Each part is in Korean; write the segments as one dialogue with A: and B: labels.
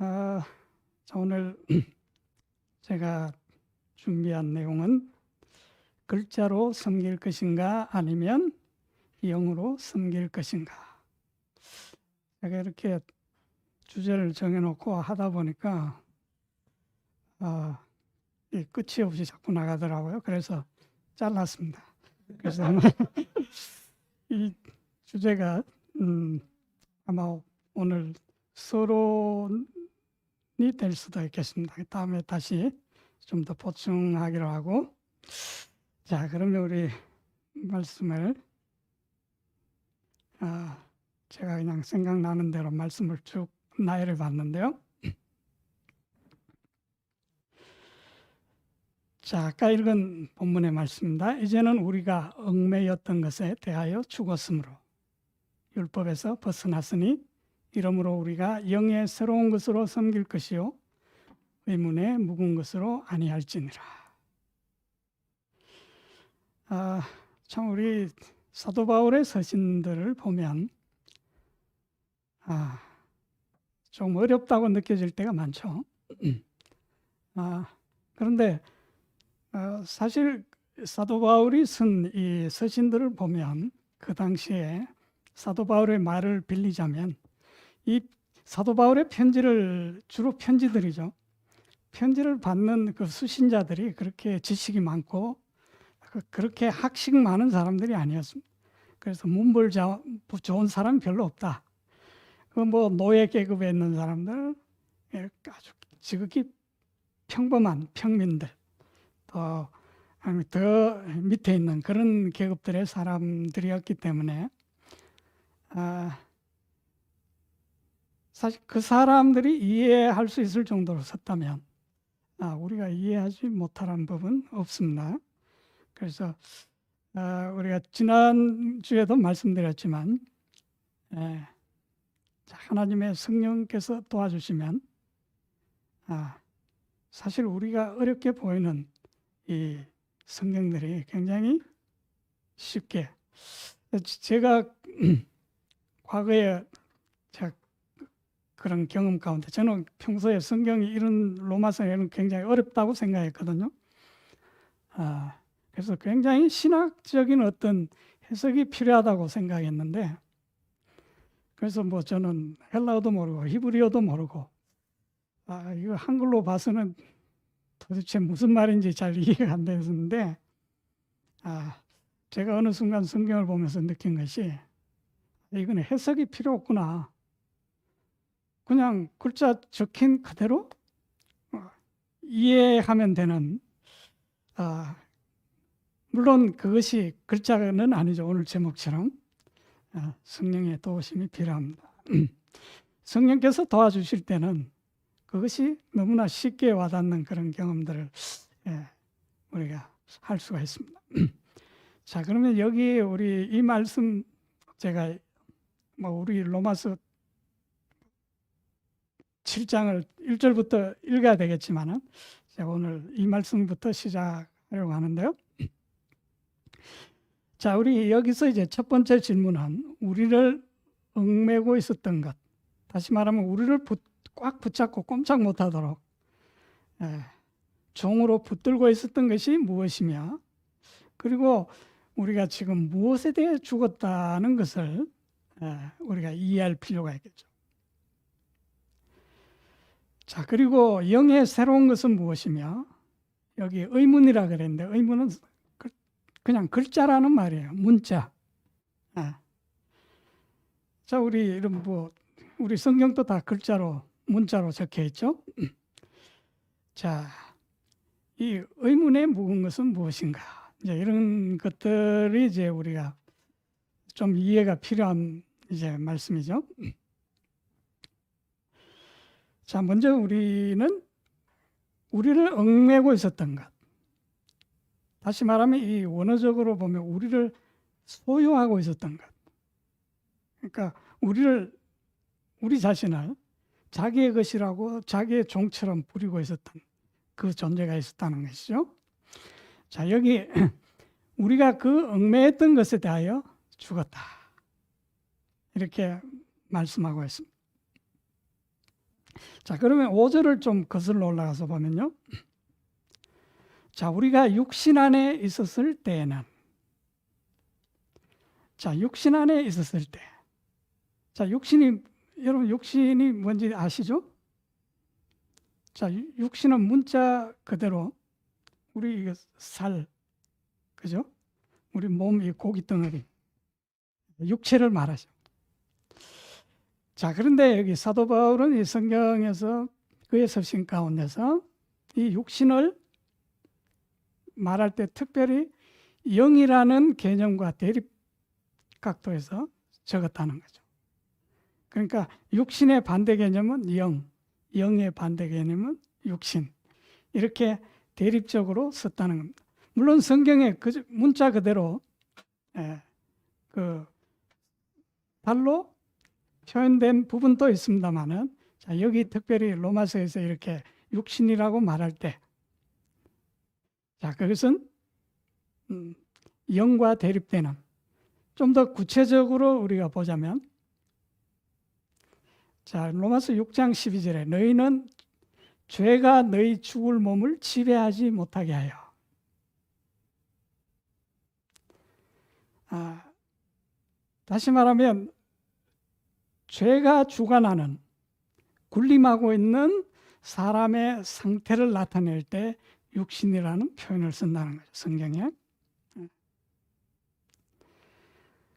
A: 자, 오늘 제가 준비한 내용은 글자로 섬길 것인가 아니면 영으로 섬길 것인가. 제가 이렇게 주제를 정해놓고 하다 보니까 이 끝이 없이 자꾸 나가더라고요. 그래서 잘랐습니다. 그래서 이 주제가 아마 오늘 서론이 될 수도 있겠습니다. 다음에 다시 좀 더 보충하기로 하고, 자, 그러면 우리 말씀을 제가 그냥 생각나는 대로 말씀을 쭉 나열해 봤는데요. 자, 아까 읽은 본문의 말씀입니다. 이제는 우리가 얽매였던 것에 대하여 죽었으므로 율법에서 벗어났으니 이러므로 우리가 영의 새로운 것으로 섬길 것이요 의문의 묵은 것으로 아니할지니라. 참 우리 사도 바울의 서신들을 보면 좀 어렵다고 느껴질 때가 많죠. 그런데 사실 사도 바울이 쓴 이 서신들을 보면 그 당시에 사도 바울의 말을 빌리자면 이 사도 바울의 편지를 주로 편지들이죠. 편지를 받는 그 수신자들이 그렇게 지식이 많고 그렇게 학식 많은 사람들이 아니었습니다. 그래서 문벌 좋은 사람이 별로 없다. 그 뭐 노예 계급에 있는 사람들, 아주 지극히 평범한 평민들, 더 밑에 있는 그런 계급들의 사람들이었기 때문에 사실 그 사람들이 이해할 수 있을 정도로 썼다면 우리가 이해하지 못하는 법은 없습니다. 그래서 우리가 지난주에도 말씀드렸지만 하나님의 성령께서 도와주시면 사실 우리가 어렵게 보이는 이 성경들이 굉장히 쉽게, 제가 과거에 그런 경험 가운데 저는 평소에 성경이 이런 로마서에는 굉장히 어렵다고 생각했거든요. 그래서 굉장히 신학적인 어떤 해석이 필요하다고 생각했는데, 그래서 뭐 저는 헬라어도 모르고 히브리어도 모르고 이거 한글로 봐서는 도대체 무슨 말인지 잘 이해가 안 됐는데 제가 어느 순간 성경을 보면서 느낀 것이 이건 해석이 필요 없구나. 그냥 글자 적힌 그대로 이해하면 되는, 물론 그것이 글자는 아니죠. 오늘 제목처럼 성령의 도우심이 필요합니다. 성령께서 도와주실 때는 그것이 너무나 쉽게 와닿는 그런 경험들을 우리가 할 수가 있습니다. 자, 그러면 여기 우리 이 말씀 제가 우리 로마서 7장을 1절부터 읽어야 되겠지만은 제가 오늘 이 말씀부터 시작하려고 하는데요. 자, 우리 여기서 이제 첫 번째 질문은 우리를 얽매고 있었던 것, 다시 말하면 우리를 꽉 붙잡고 꼼짝 못하도록 종으로 붙들고 있었던 것이 무엇이며, 그리고 우리가 지금 무엇에 대해 죽었다는 것을 우리가 이해할 필요가 있겠죠. 자, 그리고 영의 새로운 것은 무엇이며, 여기 의문이라 그랬는데 의문은 그냥 글자라는 말이에요. 문자. 자, 우리 우리 성경도 다 글자로 문자로 적혀 있죠. 자, 이 의문에 묵은 것은 무엇인가? 이제 이런 것들이 이제 우리가 좀 이해가 필요한 이제 말씀이죠. 자, 먼저 우리를 얽매고 있었던 것. 다시 말하면 이 원어적으로 보면 우리를 소유하고 있었던 것. 그러니까 우리 자신을 자기의 것이라고 자기의 종처럼 부리고 있었던 그 존재가 있었다는 것이죠. 자, 여기 우리가 그 얽매했던 것에 대하여 죽었다. 이렇게 말씀하고 있습니다. 자, 그러면 5절을 좀 거슬러 올라가서 보면요. 자, 우리가 육신 안에 있었을 때에는, 자, 육신 안에 있었을 때, 자, 여러분 육신이 뭔지 아시죠? 자, 육신은 문자 그대로 우리 이거 살, 그죠? 우리 몸 이 고기 덩어리, 육체를 말하죠. 자, 그런데 여기 사도 바울은 이 성경에서 그의 서신 가운데서 이 육신을 말할 때 특별히 영이라는 개념과 대립 각도에서 적었다는 거죠. 그러니까 육신의 반대 개념은 영, 영의 반대 개념은 육신, 이렇게 대립적으로 썼다는 겁니다. 물론 성경에 그 문자 그대로 그 달로 표현된 부분도 있습니다만은, 자, 여기 특별히 로마서에서 이렇게 육신이라고 말할 때, 자, 그것은 영과 대립되는, 좀 더 구체적으로 우리가 보자면, 자, 로마서 6장 12절에 너희는 죄가 너희 죽을 몸을 지배하지 못하게 하여. 다시 말하면 죄가 주관하는, 군림하고 있는 사람의 상태를 나타낼 때 육신이라는 표현을 쓴다는 거죠, 성경에.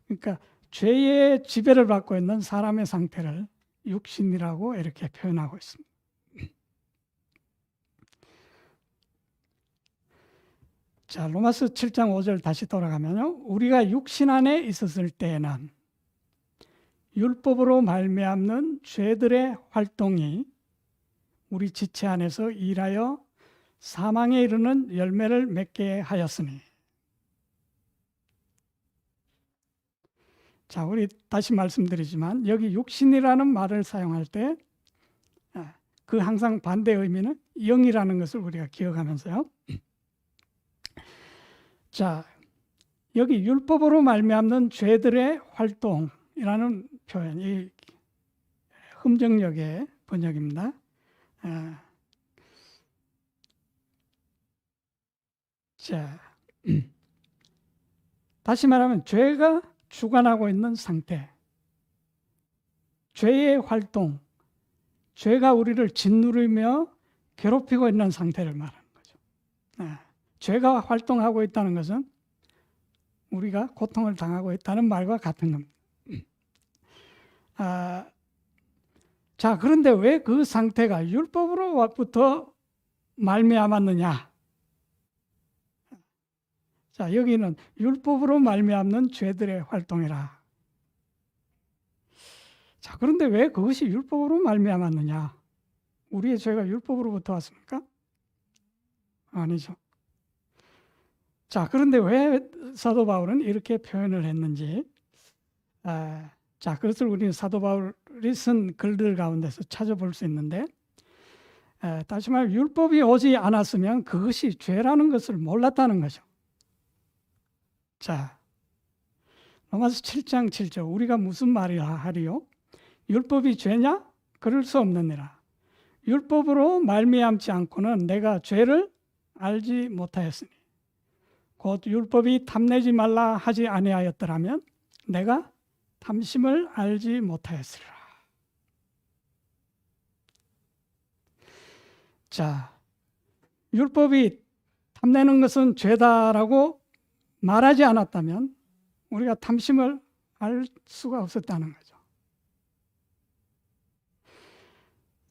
A: 그러니까 죄의 지배를 받고 있는 사람의 상태를 육신이라고 이렇게 표현하고 있습니다. 자, 로마서 7장 5절 다시 돌아가면요. 우리가 육신 안에 있었을 때에는 율법으로 말미암는 죄들의 활동이 우리 지체 안에서 일하여 사망에 이르는 열매를 맺게 하였으니. 자, 우리 다시 말씀드리지만 여기 육신이라는 말을 사용할 때 그 항상 반대 의미는 영이라는 것을 우리가 기억하면서요. 자, 여기 율법으로 말미암는 죄들의 활동이라는 표현이 흠정역의 번역입니다. 자, 다시 말하면 죄가 주관하고 있는 상태, 죄의 활동, 죄가 우리를 짓누르며 괴롭히고 있는 상태를 말하는 거죠. 죄가 활동하고 있다는 것은 우리가 고통을 당하고 있다는 말과 같은 겁니다. 자, 그런데 왜 그 상태가 율법으로부터 말미암았느냐? 자, 여기는 율법으로 말미암는 죄들의 활동이라. 자, 그런데 왜 그것이 율법으로 말미암았느냐? 우리의 죄가 율법으로부터 왔습니까? 아니죠. 자, 그런데 왜 사도 바울은 이렇게 표현을 했는지, 자, 그것을 우리는 사도 바울이 쓴 글들 가운데서 찾아볼 수 있는데, 다시 말해 율법이 오지 않았으면 그것이 죄라는 것을 몰랐다는 거죠. 자, 로마서 7장 7절 우리가 무슨 말이라 하리요? 율법이 죄냐? 그럴 수 없느니라. 율법으로 말미암지 않고는 내가 죄를 알지 못하였으니 곧 율법이 탐내지 말라 하지 아니하였더라면 내가 탐심을 알지 못하였으리라. 자, 율법이 탐내는 것은 죄다라고 말하지 않았다면 우리가 탐심을 알 수가 없었다는 거죠.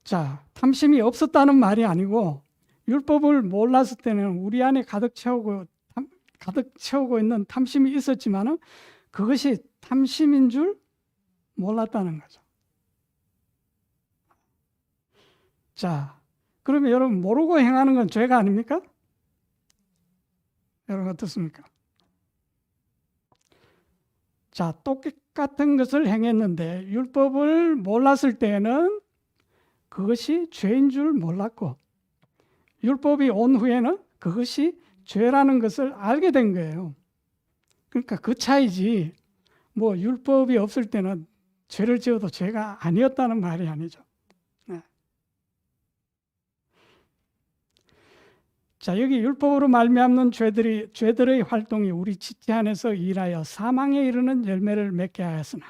A: 자, 탐심이 없었다는 말이 아니고 율법을 몰랐을 때는 우리 안에 가득 채우고 있는 탐심이 있었지만은 그것이 탐심인 줄 몰랐다는 거죠. 자, 그러면 여러분 모르고 행하는 건 죄가 아닙니까? 여러분 어떻습니까? 자, 똑같은 것을 행했는데 율법을 몰랐을 때는 그것이 죄인 줄 몰랐고 율법이 온 후에는 그것이 죄라는 것을 알게 된 거예요. 그러니까 그 차이지 뭐 율법이 없을 때는 죄를 지어도 죄가 아니었다는 말이 아니죠. 네. 자, 여기 율법으로 말미암는 죄들의 활동이 우리 지체 안에서 일하여 사망에 이르는 열매를 맺게 하였으나.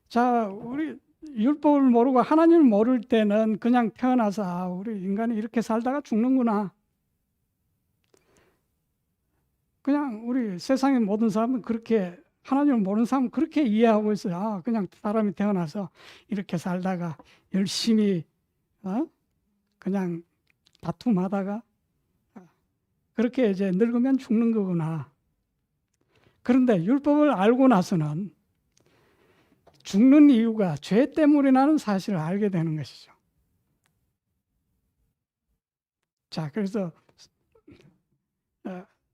A: 자, 우리 율법을 모르고 하나님을 모를 때는 그냥 태어나서 우리 인간이 이렇게 살다가 죽는구나. 그냥 우리 세상의 모든 사람은 그렇게, 하나님을 모르는 사람은 그렇게 이해하고 있어요. 그냥 사람이 태어나서 이렇게 살다가 열심히 그냥 다툼하다가 그렇게 이제 늙으면 죽는 거구나. 그런데 율법을 알고 나서는 죽는 이유가 죄 때문이라는 사실을 알게 되는 것이죠. 자, 그래서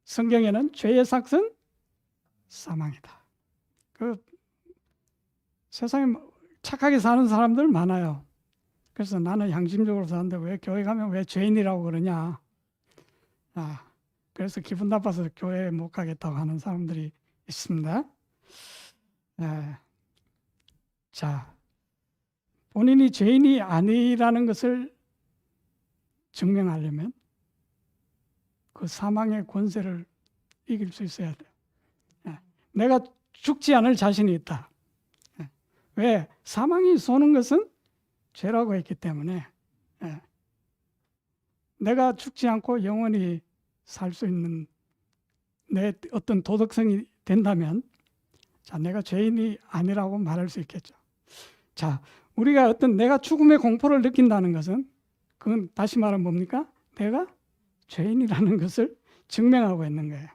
A: 성경에는 죄의 삭은 사망이다. 세상에 착하게 사는 사람들 많아요. 그래서 나는 양심적으로 사는데 왜 교회 가면 왜 죄인이라고 그러냐. 그래서 기분 나빠서 교회에 못 가겠다고 하는 사람들이 있습니다. 자, 본인이 죄인이 아니라는 것을 증명하려면 그 사망의 권세를 이길 수 있어야 돼요. 내가 죽지 않을 자신이 있다. 왜? 사망이 쏘는 것은 죄라고 했기 때문에 내가 죽지 않고 영원히 살 수 있는 내 어떤 도덕성이 된다면 자, 내가 죄인이 아니라고 말할 수 있겠죠. 자, 우리가 어떤 내가 죽음의 공포를 느낀다는 것은 그건 다시 말하면 뭡니까? 내가 죄인이라는 것을 증명하고 있는 거예요.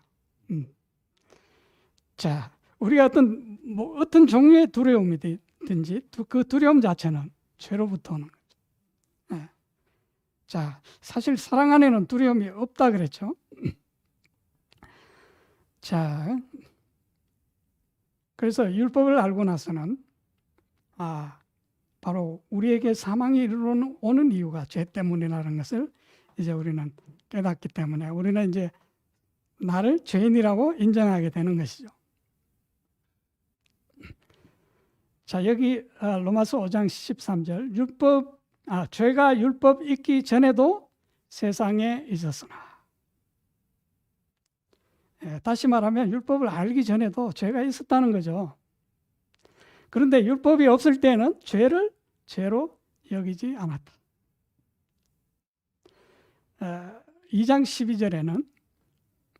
A: 자, 우리가 어떤 종류의 두려움이든지 그 두려움 자체는 죄로부터 오는 거죠. 자, 사실 사랑 안에는 두려움이 없다 그랬죠. 자, 그래서 율법을 알고 나서는 바로 우리에게 사망이 이르러오는 이유가 죄 때문이라는 것을 이제 우리는 깨닫기 때문에 우리는 이제 나를 죄인이라고 인정하게 되는 것이죠. 자, 여기 로마서 5장 13절 죄가 율법 있기 전에도 세상에 있었으나. 다시 말하면 율법을 알기 전에도 죄가 있었다는 거죠. 그런데 율법이 없을 때는 죄를 죄로 여기지 않았다. 2장 12절에는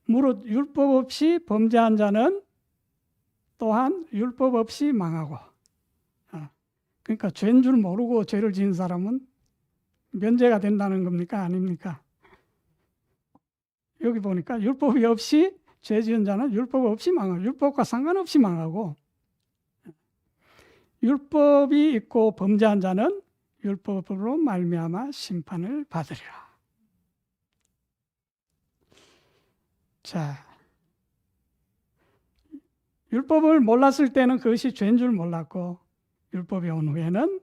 A: 무릇 율법 없이 범죄한 자는 또한 율법 없이 망하고, 그러니까 죄인 줄 모르고 죄를 지은 사람은 면제가 된다는 겁니까? 아닙니까? 여기 보니까 율법이 없이 죄 지은 자는 율법 없이 망하고, 율법과 상관없이 망하고, 율법이 있고 범죄한 자는 율법으로 말미암아 심판을 받으리라. 자, 율법을 몰랐을 때는 그것이 죄인 줄 몰랐고, 율법이 온 후에는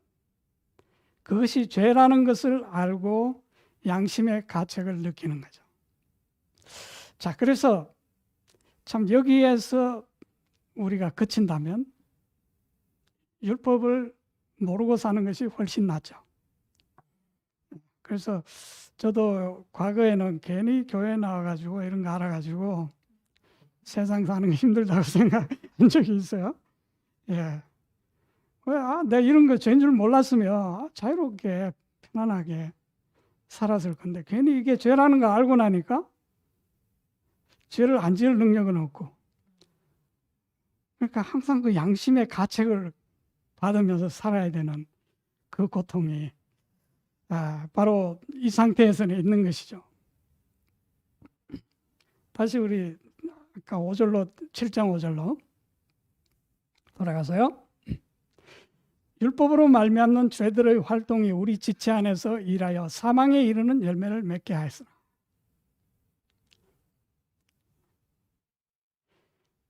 A: 그것이 죄라는 것을 알고 양심의 가책을 느끼는 거죠. 자, 그래서 참 여기에서 우리가 그친다면 율법을 모르고 사는 것이 훨씬 낫죠. 그래서 저도 과거에는 괜히 교회 나와가지고 이런 거 알아가지고 세상 사는 게 힘들다고 생각한 적이 있어요. 예. 왜? 내가 이런 거 죄인 줄 몰랐으면 자유롭게 편안하게 살았을 건데 괜히 이게 죄라는 거 알고 나니까 죄를 안 지을 능력은 없고, 그러니까 항상 그 양심의 가책을 받으면서 살아야 되는 그 고통이 바로 이 상태에서는 있는 것이죠. 다시 우리 아까 7장 5절로 돌아가서요. 율법으로 말미암는 죄들의 활동이 우리 지체 안에서 일하여 사망에 이르는 열매를 맺게 하였으나.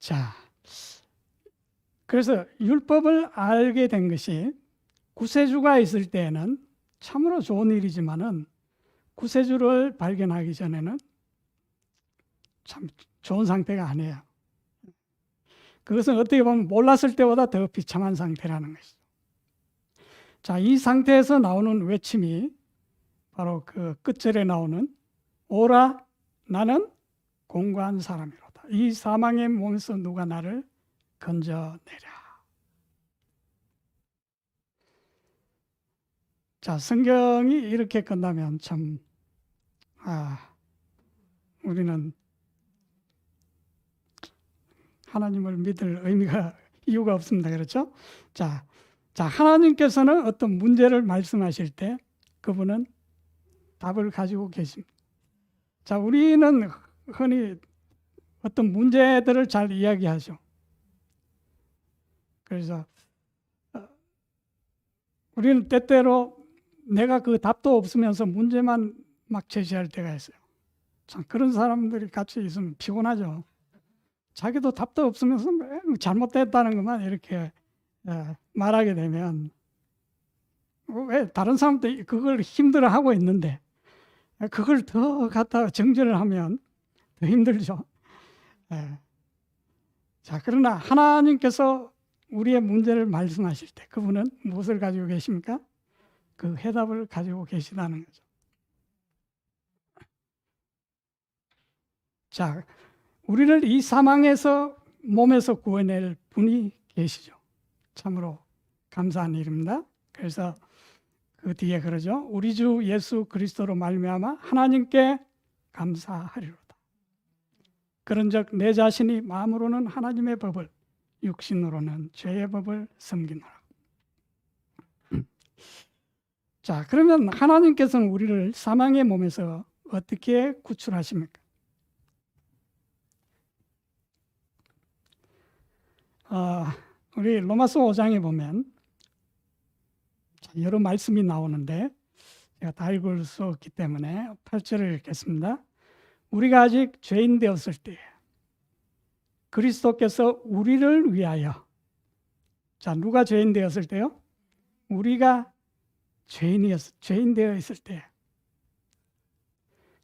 A: 자, 그래서 율법을 알게 된 것이 구세주가 있을 때에는 참으로 좋은 일이지만은 구세주를 발견하기 전에는 참 좋은 상태가 아니에요. 그것은 어떻게 보면 몰랐을 때보다 더 비참한 상태라는 것이죠. 자, 이 상태에서 나오는 외침이 바로 그 끝절에 나오는 오라 나는 공고한 사람이로다. 이 사망의 몸에서 누가 나를 건져내랴. 자, 성경이 이렇게 끝나면 참 우리는 하나님을 믿을 의미가 이유가 없습니다. 그렇죠? 자, 하나님께서는 어떤 문제를 말씀하실 때 그분은 답을 가지고 계십니다. 자, 우리는 흔히 어떤 문제들을 잘 이야기하죠. 그래서 우리는 때때로 내가 그 답도 없으면서 문제만 막 제시할 때가 있어요. 참 그런 사람들이 같이 있으면 피곤하죠. 자기도 답도 없으면서 잘못됐다는 것만 이렇게 말하게 되면 왜 다른 사람도 그걸 힘들어하고 있는데 그걸 더 갖다 정죄를 하면 더 힘들죠. 자, 그러나 하나님께서 우리의 문제를 말씀하실 때 그분은 무엇을 가지고 계십니까? 그 해답을 가지고 계시다는 거죠. 자, 우리를 이 사망에서 몸에서 구원할 분이 계시죠. 참으로 감사한 일입니다. 그래서 그 뒤에 그러죠. 우리 주 예수 그리스도로 말미암아 하나님께 감사하리로다. 그런즉 내 자신이 마음으로는 하나님의 법을 육신으로는 죄의 법을 섬기노라. 자, 그러면 하나님께서는 우리를 사망의 몸에서 어떻게 구출하십니까? 우리 로마서 5장에 보면 여러 말씀이 나오는데 제가 다 읽을 수 없기 때문에 8절을 읽겠습니다. 우리가 아직 죄인 되었을 때 그리스도께서 우리를 위하여, 자, 누가 죄인 되었을 때요? 우리가 죄인 되어 있을 때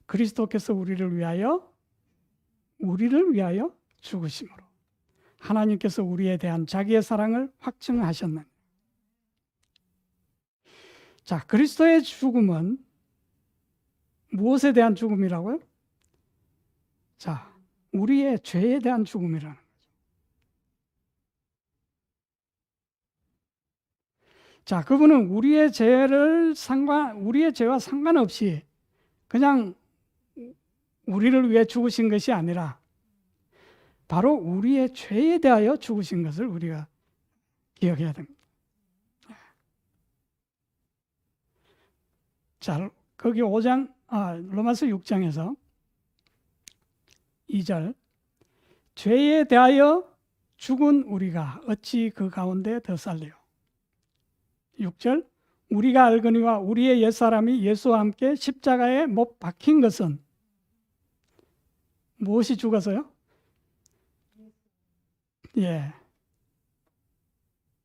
A: 그리스도께서 우리를 위하여 죽으심으로 하나님께서 우리에 대한 자기의 사랑을 확증하셨는. 자, 그리스도의 죽음은 무엇에 대한 죽음이라고요? 자, 우리의 죄에 대한 죽음이라는 거죠. 자, 그분은 우리의 죄와 상관없이 그냥 우리를 위해 죽으신 것이 아니라 바로 우리의 죄에 대하여 죽으신 것을 우리가 기억해야 됩니다. 자, 거기 로마서 6장에서 2절, 죄에 대하여 죽은 우리가 어찌 그 가운데 더 살래요? 6절, 우리가 알거니와 우리의 옛사람이 예수와 함께 십자가에 못 박힌 것은 무엇이 죽어서요?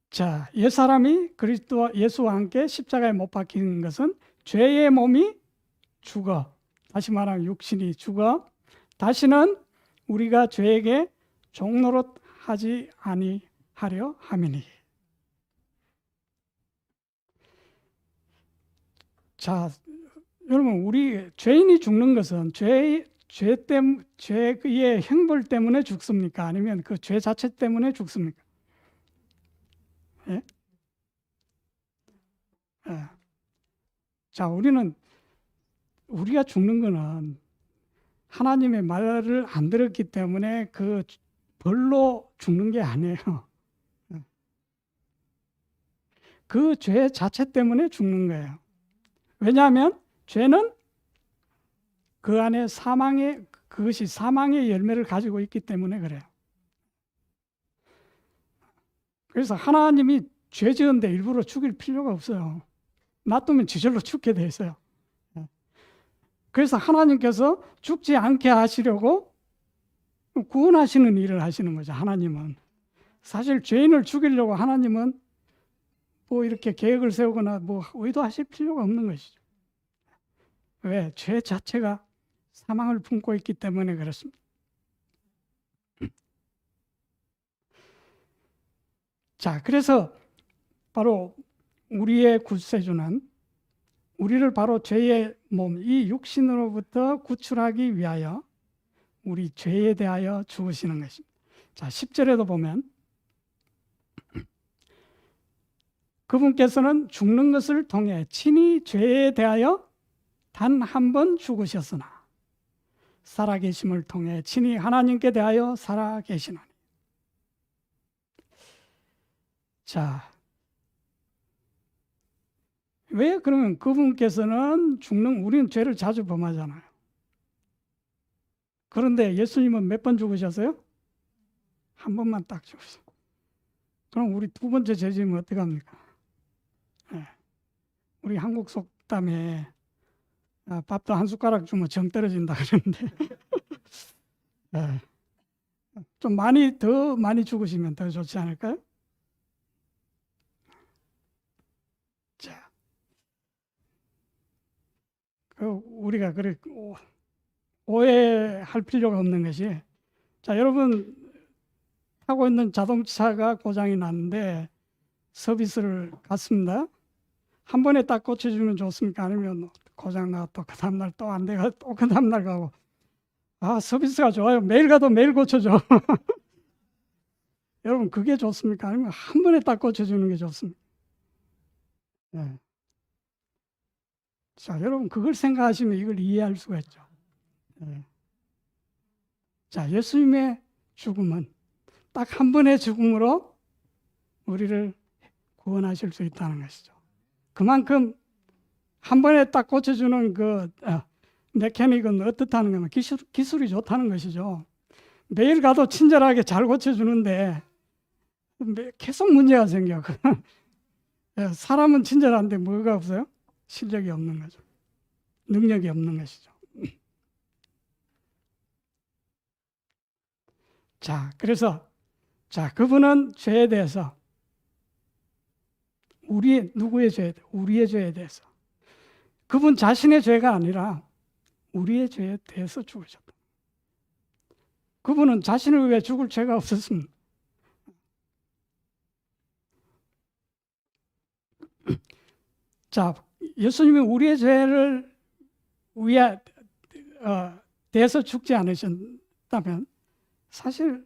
A: 자, 옛사람이 그리스도와 예수와 함께 십자가에 못 박힌 것은 죄의 몸이 죽어, 다시 말하면 육신이 죽어 다시는 우리가 죄에게 종노릇 하지 아니하려 함이니. 자, 여러분, 우리 죄인이 죽는 것은 죄의 형벌 때문에 죽습니까? 아니면 그 죄 자체 때문에 죽습니까? 예? 자, 우리가 죽는 거는 하나님의 말을 안 들었기 때문에 그 벌로 죽는 게 아니에요. 그 죄 자체 때문에 죽는 거예요. 왜냐하면 죄는 그 안에 그것이 사망의 열매를 가지고 있기 때문에 그래요. 그래서 하나님이 죄 지은데 일부러 죽일 필요가 없어요. 놔두면 저절로 죽게 돼 있어요. 그래서 하나님께서 죽지 않게 하시려고 구원하시는 일을 하시는 거죠. 하나님은 사실 죄인을 죽이려고 하나님은 뭐 이렇게 계획을 세우거나 뭐 의도하실 필요가 없는 것이죠. 왜? 죄 자체가 사망을 품고 있기 때문에 그렇습니다. 자, 그래서 바로 우리의 구세주는 우리를 바로 죄의 몸, 이 육신으로부터 구출하기 위하여 우리 죄에 대하여 죽으시는 것입니다. 자, 10절에도 보면 그분께서는 죽는 것을 통해 친히 죄에 대하여 단 한 번 죽으셨으나 살아계심을 통해 친히 하나님께 대하여 살아계시나니. 자, 왜 그러면 그분께서는 우리는 죄를 자주 범하잖아요. 그런데 예수님은 몇 번 죽으셨어요? 한 번만 딱 죽으셨어요. 그럼 우리 두 번째 죄지면 어떡합니까? 네. 우리 한국 속담에 밥도 한 숟가락 주면 정 떨어진다 그러는데 네. 좀 더 많이 죽으시면 더 좋지 않을까요? 자, 우리가 그래 오해할 필요가 없는 것이, 자, 여러분 타고 있는 자동차가 고장이 났는데 서비스를 갔습니다. 한 번에 딱 고쳐주면 좋습니까? 아니면 고장 나가 또 그 다음날 또 안 돼가 또 그 다음날 가고. 서비스가 좋아요. 매일 가도 매일 고쳐줘. 여러분 그게 좋습니까? 아니면 한 번에 딱 고쳐주는 게 좋습니까? 네. 자, 여러분 그걸 생각하시면 이걸 이해할 수가 있죠. 네. 자, 예수님의 죽음은 딱 한 번의 죽음으로 우리를 구원하실 수 있다는 것이죠. 그만큼 한 번에 딱 고쳐주는 그 메커닉은 어떻다는 거면 기술이 좋다는 것이죠. 매일 가도 친절하게 잘 고쳐주는데 계속 문제가 생겨. 사람은 친절한데 뭐가 없어요? 실력이 없는 거죠. 능력이 없는 것이죠. 자, 그래서 그분은 죄에 대해서 누구의 죄에 대해서? 우리의 죄에 대해서. 그분 자신의 죄가 아니라 우리의 죄에 대해서 죽으셨다. 그분은 자신을 위해 죽을 죄가 없었습니다. 자, 예수님이 우리의 죄를 위해 대해서 죽지 않으셨다면 사실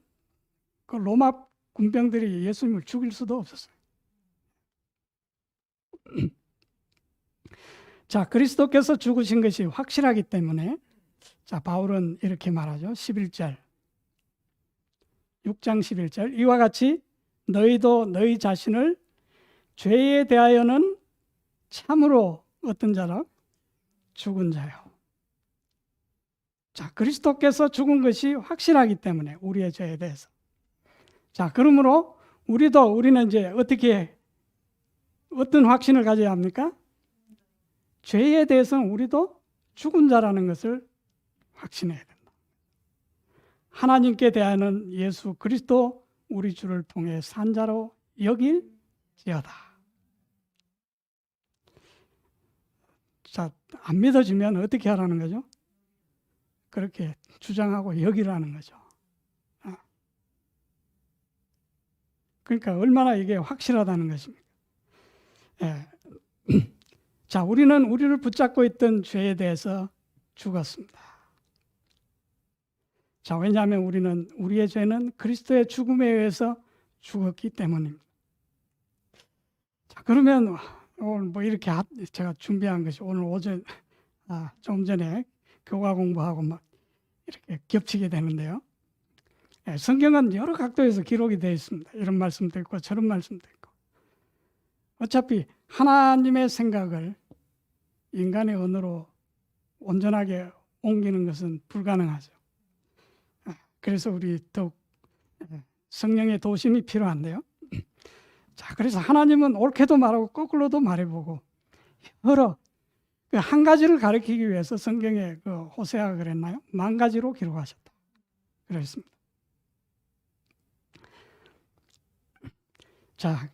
A: 그 로마 군병들이 예수님을 죽일 수도 없었어요. 자, 그리스도께서 죽으신 것이 확실하기 때문에, 자, 바울은 이렇게 말하죠. 11절, 6장 11절, 이와 같이 너희도 너희 자신을 죄에 대하여는 참으로 어떤 자라? 죽은 자요. 자, 그리스도께서 죽은 것이 확실하기 때문에 우리의 죄에 대해서. 자, 그러므로 우리는 이제 어떤 확신을 가져야 합니까? 죄에 대해서는 우리도 죽은 자라는 것을 확신해야 된다. 하나님께 대하여는 예수 그리스도 우리 주를 통해 산 자로 여길지어다. 자, 안 믿어지면 어떻게 하라는 거죠? 그렇게 주장하고 여기라는 거죠. 그러니까 얼마나 이게 확실하다는 것입니까? 예. 자, 우리는 우리를 붙잡고 있던 죄에 대해서 죽었습니다. 자, 왜냐하면 우리의 죄는 그리스도의 죽음에 의해서 죽었기 때문입니다. 자, 그러면 오늘 뭐 이렇게 제가 준비한 것이 오늘 오전 좀 전에 교과 공부하고 막 이렇게 겹치게 되는데요. 예, 성경은 여러 각도에서 기록이 되어 있습니다. 이런 말씀도 있고 저런 말씀도 있고. 어차피 하나님의 생각을 인간의 언어로 온전하게 옮기는 것은 불가능하죠. 그래서 우리 더욱 성령의 도심이 필요한데요. 자, 그래서 하나님은 옳게도 말하고 거꾸로도 말해보고 여러 한 가지를 가리키기 위해서 성경에 호세아가 그랬나요? 10,000가지로 기록하셨다. 그랬습니다. 자,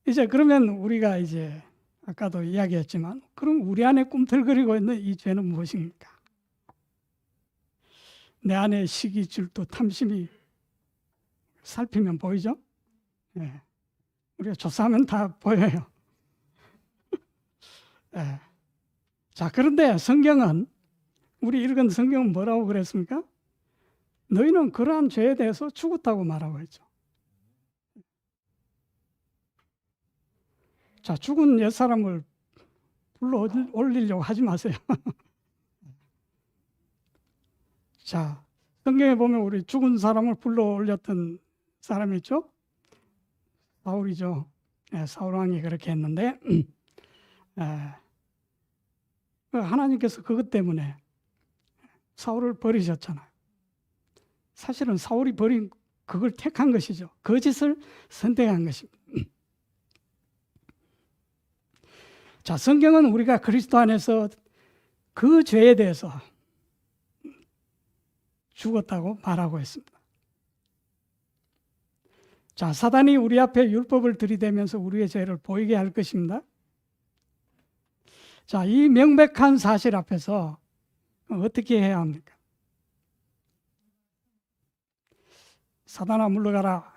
A: 이제 그러면 우리가 이제 아까도 이야기했지만 그럼 우리 안에 꿈틀거리고 있는 이 죄는 무엇입니까? 내 안에 시기, 질투, 탐심이 살피면 보이죠? 네. 우리가 조사하면 다 보여요. 네. 자, 그런데 성경은, 우리 읽은 성경은 뭐라고 그랬습니까? 너희는 그러한 죄에 대해서 죽었다고 말하고 있죠. 자, 죽은 옛사람을 불러 올리려고 하지 마세요. 자, 성경에 보면 우리 죽은 사람을 불러 올렸던 사람이 있죠? 사울이죠. 네, 사울 왕이 그렇게 했는데 하나님께서 그것 때문에 사울을 버리셨잖아요. 사실은 사울이 버린 그걸 택한 것이죠. 거짓을 선택한 것입니다. 자, 성경은 우리가 그리스도 안에서 그 죄에 대해서 죽었다고 말하고 있습니다. 자, 사단이 우리 앞에 율법을 들이대면서 우리의 죄를 보이게 할 것입니다. 자, 이 명백한 사실 앞에서 어떻게 해야 합니까? 사단아 물러가라.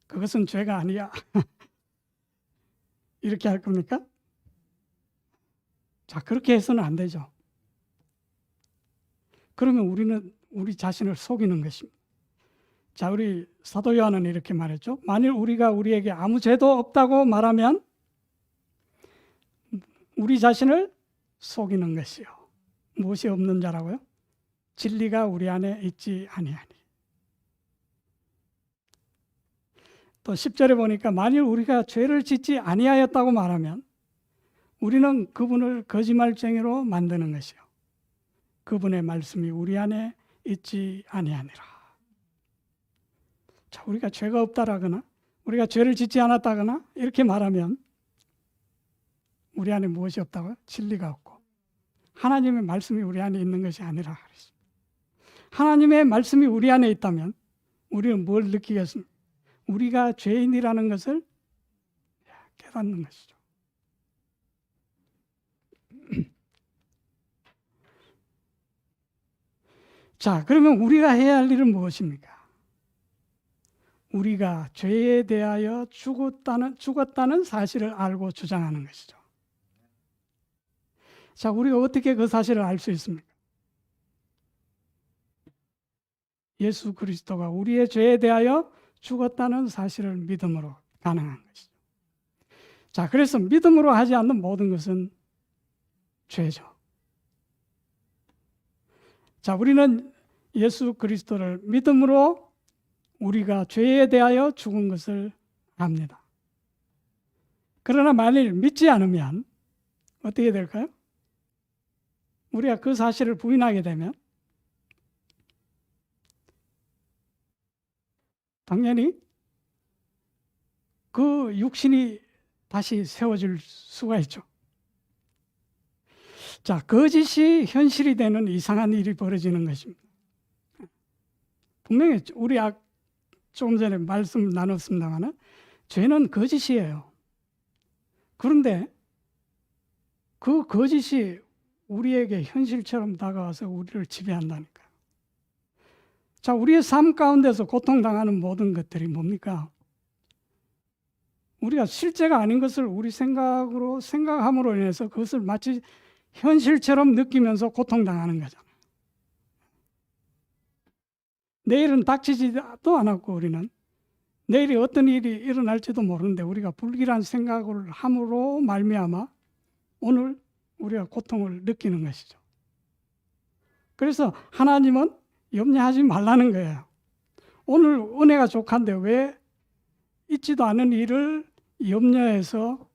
A: 그것은 죄가 아니야. 이렇게 할 겁니까? 자, 그렇게 해서는 안 되죠. 그러면 우리는 우리 자신을 속이는 것입니다. 자, 우리 사도 요한은 이렇게 말했죠. 만일 우리가 우리에게 아무 죄도 없다고 말하면 우리 자신을 속이는 것이요. 무엇이 없는 자라고요? 진리가 우리 안에 있지 아니하니. 또 10절에 보니까 만일 우리가 죄를 짓지 아니하였다고 말하면 우리는 그분을 거짓말쟁이로 만드는 것이요. 그분의 말씀이 우리 안에 있지 아니하니라. 자, 우리가 죄가 없다라거나 우리가 죄를 짓지 않았다거나 이렇게 말하면 우리 안에 무엇이 없다고요? 진리가 없고 하나님의 말씀이 우리 안에 있는 것이 아니라 그랬습니다. 하나님의 말씀이 우리 안에 있다면 우리는 뭘 느끼겠습니까? 우리가 죄인이라는 것을 깨닫는 것이죠. 자, 그러면 우리가 해야 할 일은 무엇입니까? 우리가 죄에 대하여 죽었다는 사실을 알고 주장하는 것이죠. 자, 우리가 어떻게 그 사실을 알 수 있습니까? 예수 그리스도가 우리의 죄에 대하여 죽었다는 사실을 믿음으로 가능한 것이죠. 자, 그래서 믿음으로 하지 않는 모든 것은 죄죠. 자, 우리는 예수 그리스도를 믿음으로 우리가 죄에 대하여 죽은 것을 압니다. 그러나 만일 믿지 않으면 어떻게 될까요? 우리가 그 사실을 부인하게 되면 당연히 그 육신이 다시 세워질 수가 있죠. 자, 거짓이 현실이 되는 이상한 일이 벌어지는 것입니다. 분명히 우리 조금 전에 말씀 나눴습니다만 죄는 거짓이에요. 그런데 그 거짓이 우리에게 현실처럼 다가와서 우리를 지배한다니까요. 자, 우리의 삶 가운데서 고통당하는 모든 것들이 뭡니까? 우리가 실제가 아닌 것을 우리 생각함으로 인해서 그것을 마치 현실처럼 느끼면서 고통당하는 거잖아요. 내일은 닥치지도 않았고 우리는 내일이 어떤 일이 일어날지도 모르는데 우리가 불길한 생각을 함으로 말미암아 오늘 우리가 고통을 느끼는 것이죠. 그래서 하나님은 염려하지 말라는 거예요. 오늘 은혜가 족한데 왜 있지도 않은 일을 염려해서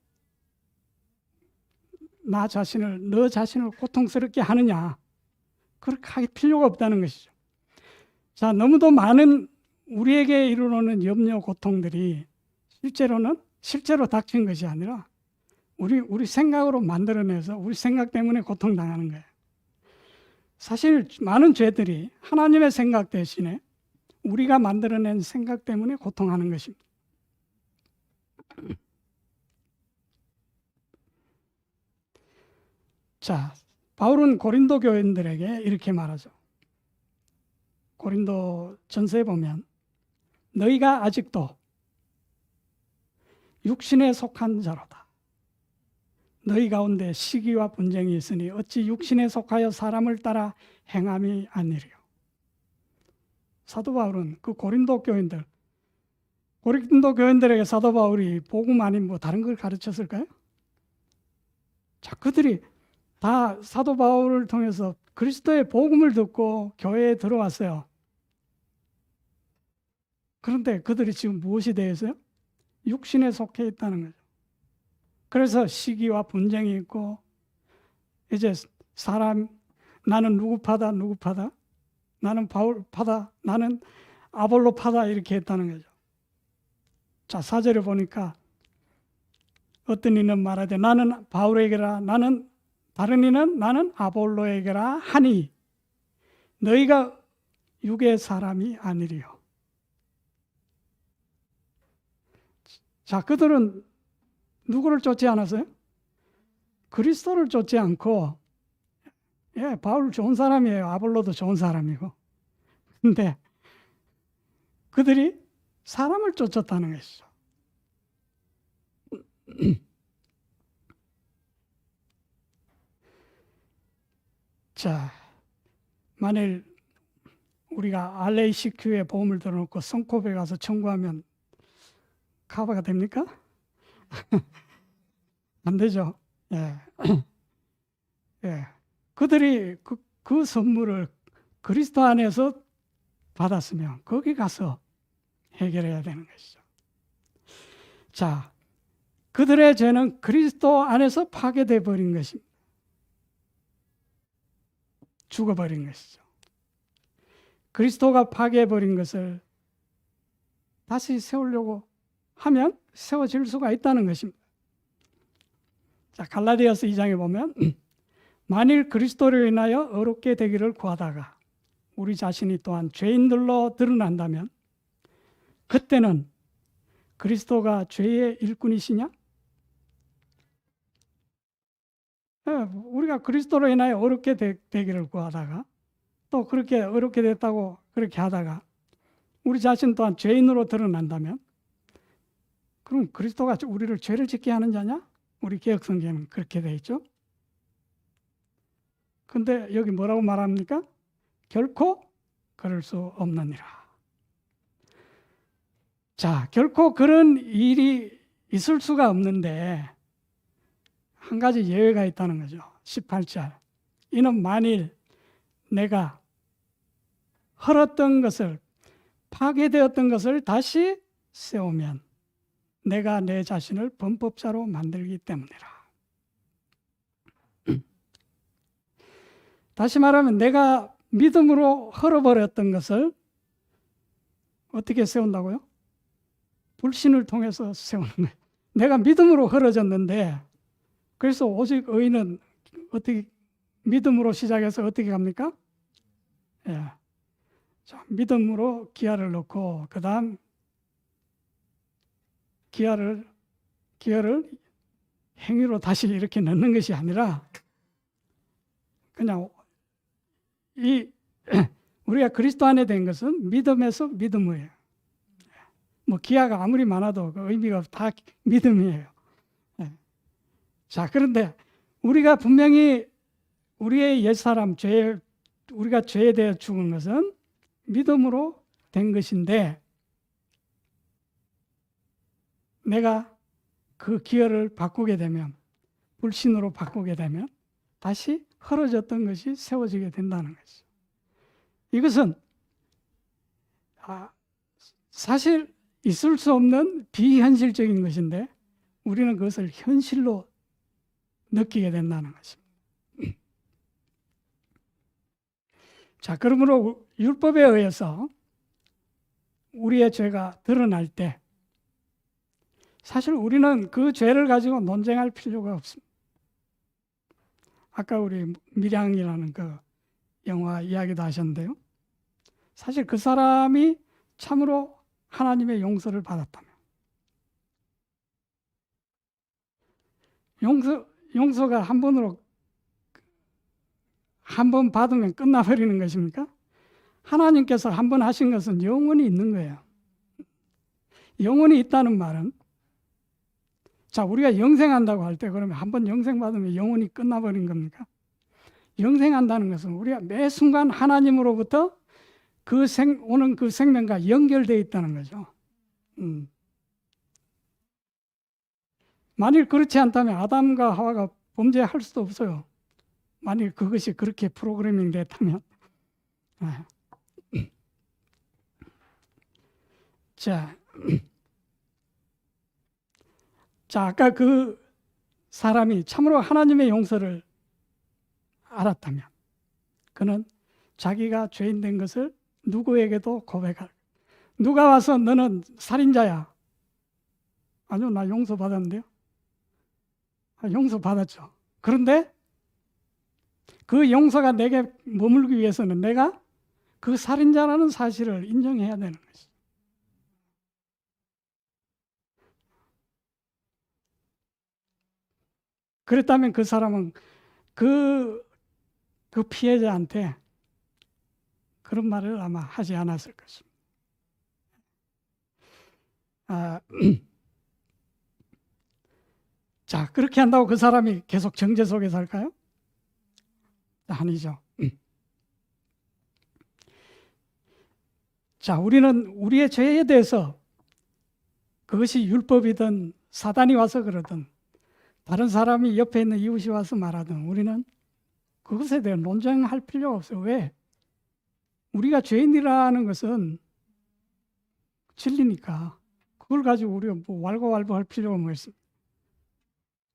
A: 너 자신을 고통스럽게 하느냐. 그렇게 할 필요가 없다는 것이죠. 자, 너무도 많은 우리에게 이르러오는 염려, 고통들이 실제로 닥친 것이 아니라 우리 생각으로 만들어내서 우리 생각 때문에 고통당하는 거예요. 사실 많은 죄들이 하나님의 생각 대신에 우리가 만들어낸 생각 때문에 고통하는 것입니다. 자, 바울은 고린도 교인들에게 이렇게 말하죠. 고린도 전서에 보면 너희가 아직도 육신에 속한 자로다. 너희 가운데 시기와 분쟁이 있으니 어찌 육신에 속하여 사람을 따라 행함이 아니리요. 사도 바울은 그 고린도 교인들에게 사도 바울이 복음 아닌 뭐 다른 걸 가르쳤을까요? 자, 그들이 다 사도 바울을 통해서 그리스도의 복음을 듣고 교회에 들어왔어요. 그런데 그들이 지금 무엇이 되어 있어요? 육신에 속해 있다는 거죠. 그래서 시기와 분쟁이 있고, 이제 나는 누구 파다, 나는 바울 파다, 나는 아볼로 파다, 이렇게 했다는 거죠. 자, 4절에 보니까 어떤 이는 말하되 나는 바울에게라, 다른 이는 나는 아볼로에게라 하니 너희가 육의 사람이 아니리요. 자, 그들은 누구를 쫓지 않았어요? 그리스도를 쫓지 않고, 바울 좋은 사람이에요. 아볼로도 좋은 사람이고. 근데 그들이 사람을 쫓았다는 것이죠. 자, 만일 우리가 RACQ에 보험을 들어놓고 성코에 가서 청구하면 커버가 됩니까? 안 되죠. 예. 예. 그들이 그 선물을 그리스도 안에서 받았으면 거기 가서 해결해야 되는 것이죠. 자, 그들의 죄는 그리스도 안에서 파괴되어 버린 것입니다. 죽어버린 것이죠. 그리스도가 파괴해버린 것을 다시 세우려고 하면 세워질 수가 있다는 것입니다. 자, 갈라디아서 2장에 보면 만일 그리스도를 인하여 어렵게 되기를 구하다가 우리 자신이 또한 죄인들로 드러난다면 그때는 그리스도가 죄의 일꾼이시냐? 우리가 그리스도로 인하여 어렵게 되기를 구하다가 또 그렇게 어렵게 됐다고 그렇게 하다가 우리 자신 또한 죄인으로 드러난다면 그럼 그리스도가 우리를 죄를 짓게 하는 자냐? 우리 개혁성경은 그렇게 되어 있죠. 근데 여기 뭐라고 말합니까? 결코 그럴 수 없느니라. 자, 결코 그런 일이 있을 수가 없는데 한 가지 예외가 있다는 거죠. 18절. 이는 만일 내가 헐었던 것을, 파괴되었던 것을 다시 세우면 내가 내 자신을 범법자로 만들기 때문이라. 다시 말하면 내가 믿음으로 헐어버렸던 것을 어떻게 세운다고요? 불신을 통해서 세우는 거예요. 내가 믿음으로 헐어졌는데 그래서 오직 의인은 어떻게 믿음으로 시작해서 어떻게 갑니까? 예. 자, 믿음으로 기아를 넣고 그 다음 기아를 행위로 다시 이렇게 넣는 것이 아니라 그냥 우리가 그리스도 안에 된 것은 믿음에서 믿음이에요. 뭐 기아가 아무리 많아도 그 의미가 다 믿음이에요. 자, 그런데 우리가 분명히 우리의 옛사람, 우리가 죄에 대해 죽은 것은 믿음으로 된 것인데 내가 그 기여를 바꾸게 되면, 불신으로 바꾸게 되면 다시 헐어졌던 것이 세워지게 된다는 것이죠. 이것은 사실 있을 수 없는 비현실적인 것인데 우리는 그것을 현실로 느끼게 된다는 것입니다. 자, 그러므로 율법에 의해서 우리의 죄가 드러날 때 사실 우리는 그 죄를 가지고 논쟁할 필요가 없습니다. 아까 우리 밀양이라는 그 영화 이야기도 하셨는데요. 사실 그 사람이 참으로 하나님의 용서를 받았다면 용서가 한 번 받으면 끝나버리는 것입니까? 하나님께서 한 번 하신 것은 영원히 있는 거예요. 영원히 있다는 말은 자, 우리가 영생한다고 할 때 그러면 한번 영생받으면 영원히 끝나버린 겁니까? 영생한다는 것은 우리가 매 순간 하나님으로부터 오는 그 생명과 연결되어 있다는 거죠. 만일 그렇지 않다면 아담과 하와가 범죄할 수도 없어요. 만일 그것이 그렇게 프로그래밍 됐다면. 자, 아까 그 사람이 참으로 하나님의 용서를 알았다면 그는 자기가 죄인 된 것을 누구에게도 고백할. 누가 와서 너는 살인자야. 아니요, 나 용서받았는데요. 용서받았죠. 그런데 그 용서가 내게 머물기 위해서는 내가 그 살인자라는 사실을 인정해야 되는 것이죠. 그랬다면 그 사람은 그 피해자한테 그런 말을 아마 하지 않았을 것입니다. 자, 그렇게 한다고 그 사람이 계속 정죄 속에 살까요? 아니죠. 자, 우리는 우리의 죄에 대해서 그것이 율법이든 사단이 와서 그러든 다른 사람이 옆에 있는 이웃이 와서 말하든 우리는 그것에 대해 논쟁할 필요가 없어요. 왜? 우리가 죄인이라는 것은 진리니까 그걸 가지고 우리가 뭐 왈가왈부할 필요가 뭐 있습니까?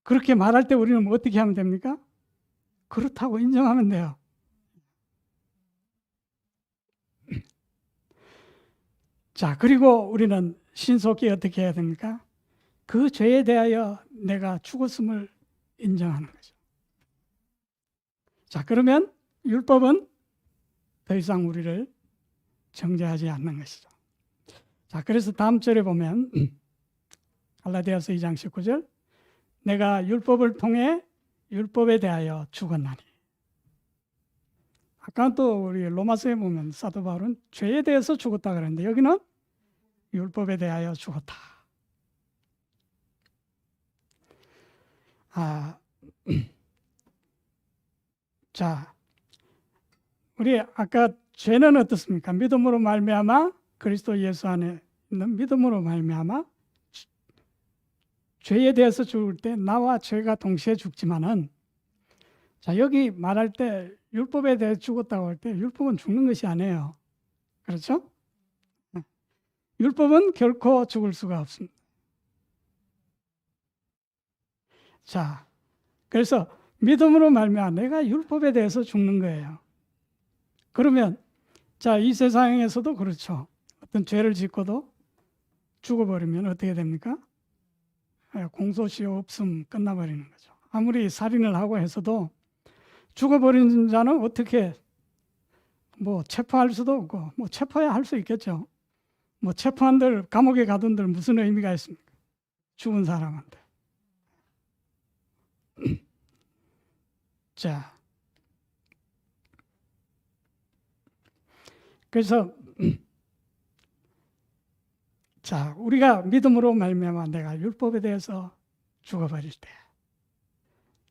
A: 그렇게 말할 때 우리는 뭐 어떻게 하면 됩니까? 그렇다고 인정하면 돼요. 자, 그리고 우리는 신속히 어떻게 해야 됩니까? 그 죄에 대하여 내가 죽었음을 인정하는 거죠. 자, 그러면 율법은 더 이상 우리를 정죄하지 않는 것이죠. 자, 그래서 다음 절에 보면 갈라디아서 2장 19절 내가 율법을 통해 율법에 대하여 죽었나니. 아까 또 우리 로마서에 보면 사도 바울은 죄에 대해서 죽었다 그랬는데 여기는 율법에 대하여 죽었다. 자, 우리 아까 죄는 어떻습니까? 믿음으로 말미암아 그리스도 예수 안에 있는 믿음으로 말미암아 죄에 대해서 죽을 때 나와 죄가 동시에 죽지만은 자, 여기 말할 때 율법에 대해 죽었다고 할 때 율법은 죽는 것이 아니에요. 그렇죠? 율법은 결코 죽을 수가 없습니다. 자, 그래서 믿음으로 말미암아 내가 율법에 대해서 죽는 거예요. 그러면 자, 이 세상에서도 그렇죠. 어떤 죄를 짓고도 죽어버리면 어떻게 됩니까? 공소시효 없음 끝나버리는 거죠. 아무리 살인을 하고 해서도 죽어버린 자는 어떻게 뭐 체포할 수도 없고 뭐 체포해야 할 수 있겠죠. 뭐 체포한들 감옥에 가둔들 무슨 의미가 있습니까? 죽은 사람한테. 자, 그래서 자, 우리가 믿음으로 말미암아 내가 율법에 대해서 죽어버릴 때,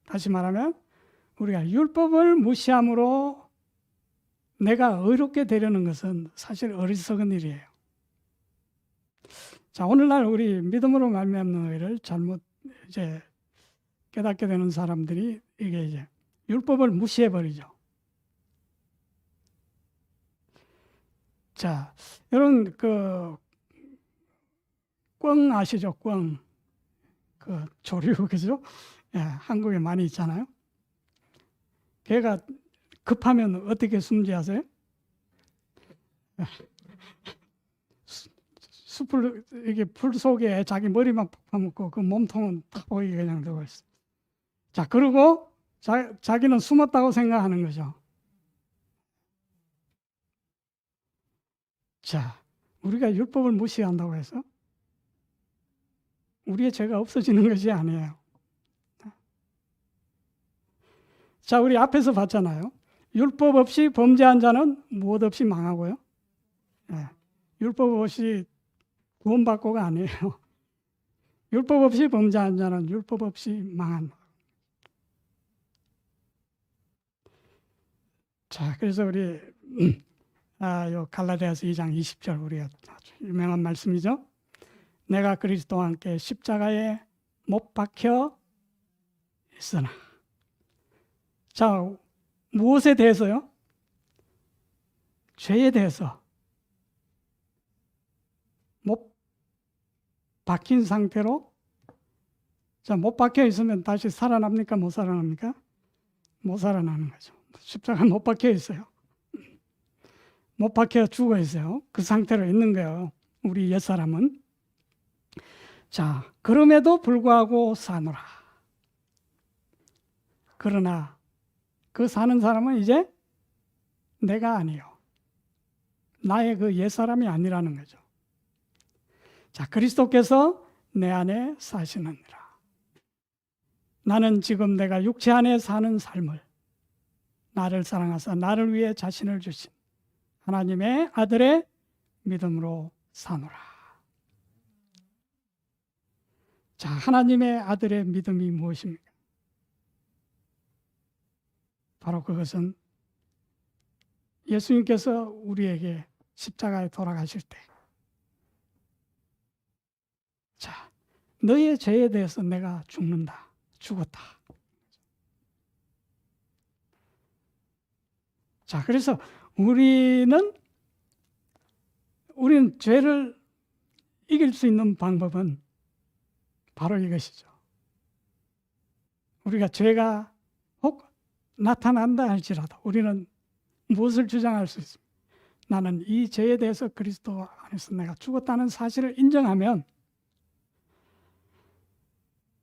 A: 다시 말하면 우리가 율법을 무시함으로 내가 의롭게 되려는 것은 사실 어리석은 일이에요. 자, 오늘날 우리 믿음으로 말미암는 의를 잘못 이제 깨닫게 되는 사람들이 이게 이제 율법을 무시해 버리죠. 자, 여러분 꿩 아시죠? 꿩. 그 조류 그죠? 예, 한국에 많이 있잖아요. 걔가 급하면 어떻게 숨지 아세요? 이게 풀 속에 자기 머리만 파묻고 그 몸통은 탁 보이게 그냥 들어가 있어. 자, 그리고 자기는 숨었다고 생각하는 거죠. 자, 우리가 율법을 무시한다고 해서 우리의 죄가 없어지는 것이 아니에요. 자, 우리 앞에서 봤잖아요. 율법 없이 범죄한 자는 무엇 없이 망하고요. 네. 율법 없이 구원받고가 아니에요. 율법 없이 범죄한 자는 율법 없이 망한다. 자, 그래서 우리 요 갈라디아서 2장 20절 우리가 아주 유명한 말씀이죠. 내가 그리스도와 함께 십자가에 못 박혀 있으나. 자, 무엇에 대해서요? 죄에 대해서 못 박힌 상태로. 자, 못 박혀 있으면 다시 살아납니까? 못 살아납니까? 못 살아나는 거죠. 십자가 못 박혀 있어요. 못 박혀 죽어 있어요. 그 상태로 있는 거예요. 우리 옛사람은. 자, 그럼에도 불구하고 사노라. 그러나 그 사는 사람은 이제 내가 아니요. 나의 그 옛사람이 아니라는 거죠. 자, 그리스도께서 내 안에 사시느니라. 나는 지금 내가 육체 안에 사는 삶을 나를 사랑하사 나를 위해 자신을 주신 하나님의 아들의 믿음으로 사노라. 자, 하나님의 아들의 믿음이 무엇입니까? 바로 그것은 예수님께서 우리에게 십자가에 돌아가실 때, 자, 너의 죄에 대해서 내가 죽는다, 죽었다. 자, 그래서 우리는 죄를 이길 수 있는 방법은 바로 이것이죠. 우리가 죄가 혹 나타난다 할지라도 우리는 무엇을 주장할 수 있습니까? 나는 이 죄에 대해서 그리스도 안에서 내가 죽었다는 사실을 인정하면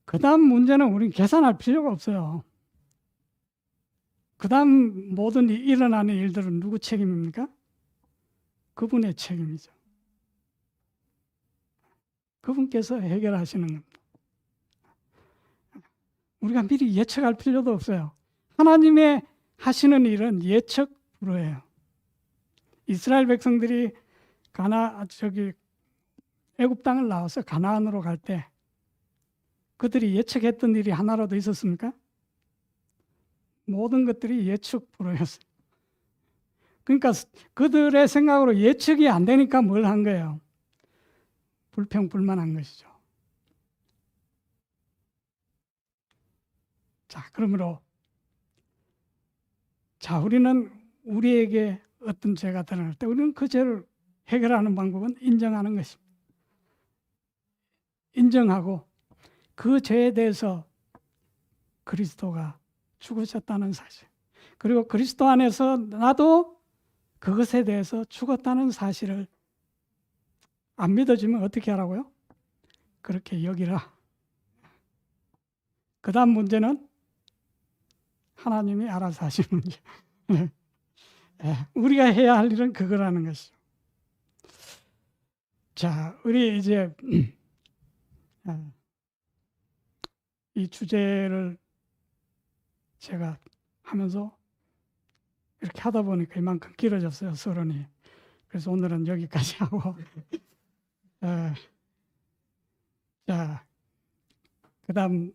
A: 그 다음 문제는 우리는 계산할 필요가 없어요. 그 다음 모든 일어나는 일들은 누구 책임입니까? 그분의 책임이죠. 그분께서 해결하시는 겁니다. 우리가 미리 예측할 필요도 없어요. 하나님의 하시는 일은 예측 불허예요. 이스라엘 백성들이 애굽 땅을 나와서 가나안으로 갈 때 그들이 예측했던 일이 하나라도 있었습니까? 모든 것들이 예측 불허였어요. 그러니까 그들의 생각으로 예측이 안 되니까 뭘 한 거예요? 불평불만한 것이죠. 자, 그러므로 우리는 우리에게 어떤 죄가 드러날 때 우리는 그 죄를 해결하는 방법은 인정하는 것입니다. 인정하고 그 죄에 대해서 그리스도가 죽으셨다는 사실, 그리고 그리스도 안에서 나도 그것에 대해서 죽었다는 사실을 안 믿어지면 어떻게 하라고요? 그렇게 여기라. 그 다음 문제는 하나님이 알아서 하시는 문제. 우리가 해야 할 일은 그거라는 것이죠. 자, 우리 이제 이 주제를 제가 하면서 이렇게 하다 보니까 이만큼 길어졌어요, 서론이. 그래서 오늘은 여기까지 하고 자, 그다음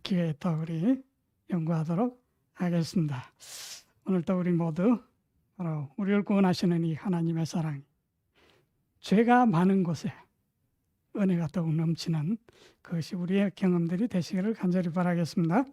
A: 기회에 또 우리 연구하도록 하겠습니다. 오늘 또 우리 모두 바로 우리를 구원하시는 이 하나님의 사랑, 죄가 많은 곳에 은혜가 더욱 넘치는 그것이 우리의 경험들이 되시기를 간절히 바라겠습니다.